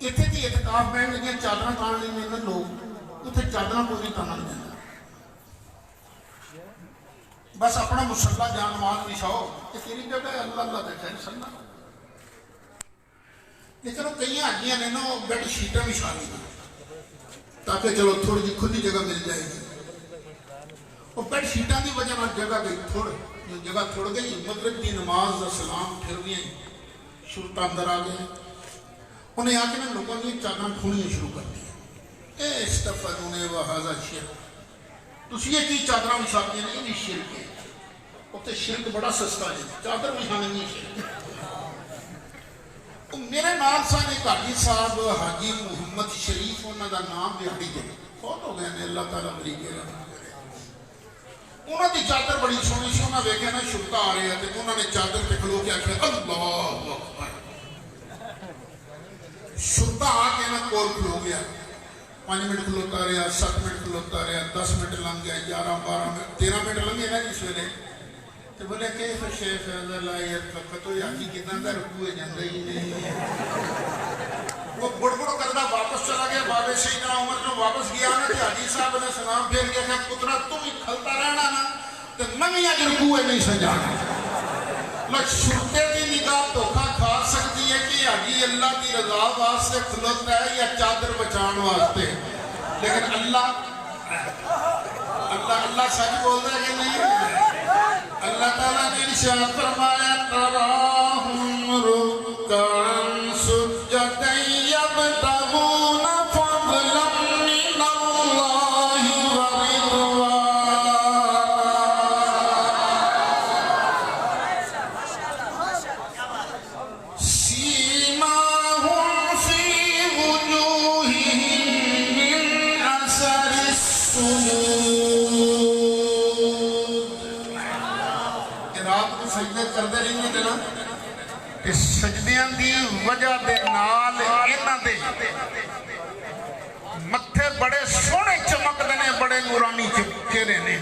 इत्थे जी इतकाफ बैठ लगे चादर तान लेंगे लोग, उत्थे चादर पूरी तान नहीं देना, बस अपना मुसल्ला जान नमाज बिछाओ, ये तेरी जगह है, अल्लाह अल्लाह बैठा है सन्ना। लेकिन वो कई हाजियां ने ना बेड शीटा बिछा ली ताकि चलो थोड़ी जी खुली जगह मिल जाएगी। वो बेड शीटा की वजह जगह गई जगह थोड़ गई, मगरिब की नमाज का सलाम फिर गई, शुरता अंदर आ गए, उन्हें आके ना लोगों की चादर खुलनी शुरू कर दी। तुसी ये की चादर बिछाती ने, ये शिरक है। उत्ते शिरक बड़ा सस्ता है, चादर बिछाने नहीं शिरक। मेरे नाल सन एक हाजी साहब हाजी मुहम्मद शरीफ, उन्होंने नाम दिहाड़ी दे बहुत हो गए, अल्लाह ताला बड़ी उन्होंने चादर बड़ी सोहनी सी, उन्हें वेख्या ना शुरता आ रहे हैं, उन्होंने चादर पे खलो के आखिया अल्लाह अकबर। शुरता आके ना कोल खलो गया, 5 मिनट खलोता रहा, 7 मिनट खलोता रहा, 10 मिनट लंघ गया, 11 12 मिनट 13 मिनट लंघे ना जिस वेले, तो बोले कि शेख तो याकी कितना का रुकू है जाता ही नहीं। वो बुड़बुड़ करना वापस चला गया, बाबे सईदना उमर जो वापस गया ना, तो हाजी साहब ने सलाम फेर के कहा पुत्रा तुम ही खलता रहना ना, तो मैं भी अज रुकू है नहीं सजाना। शुरते की निगाह धोखा खा सकती है कि हाजी अल्लाह की रजा वास्ते खलोता है या चादर बचाने वास्ते, लेकिन अल्लाह अल्लाह अल्लाह सच बोलता है कि नहीं। अल्लाह ताला ने इरशाद फरमाया तराहुम रुक्कान सुज्जदन यब्तगूना फज़लन मिनल्लाहि व रिज़वान सीमाहुम फी वुजूहिहिम मिन असरिस सजदे करते रहेंगे ना, सजदियां की वजह के नाल इन्हां दे मत्थे बड़े सोहने चमकते हैं, बड़े नूरानी चेहरे ने।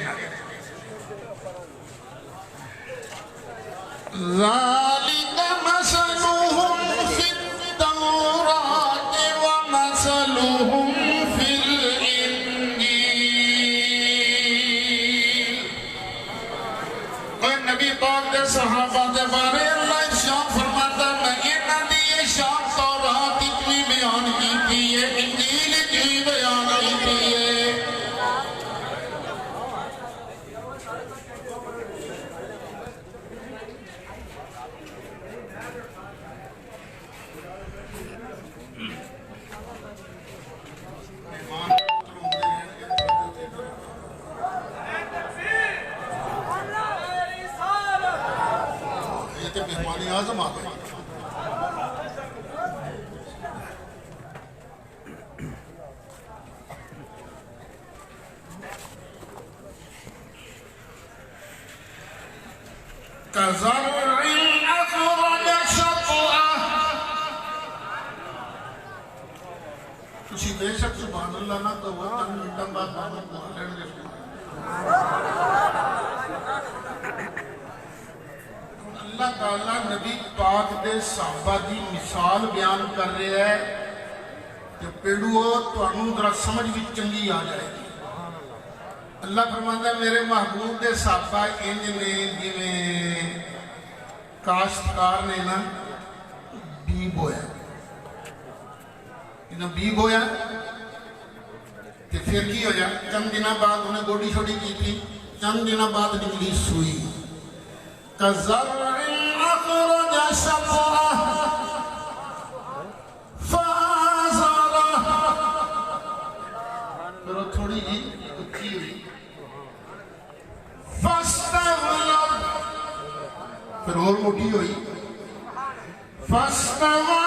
ज़ालिका मसलुहुम फित्तौरात व मसलुहुम फिल इंजील। नबी पाक के सहाबा के बारे अल्लाह इरशाद फरमाता है, इन्हां दी ये शान तौरात इतनी बयान की है, इंजील इतनी बयान की है। मेहमानी आजम आ गए। बेशक सुभान अल्लाह ना तो वो 3 मिनट बाद बोल लेंगे। अल्लाह ताला नबी पाक दे सहाबा की मिसाल बयान कर रहा है कि पेड़ूओ तुहानू जरा समझ भी चंगी आ जाएगी। अल्लाह फरमाता मेरे महबूब दे सहाबा इंज ने जिवें काश्तकार ने ना बी बोया, बी बोया तो फिर की होया, चंद दिन बाद उन्हें गोडी छोड़ी की थी, चंद दिन बाद निकली सुई। फिर थोड़ी जी उठी हुई, फिर और मोटी हुई, फस्तवा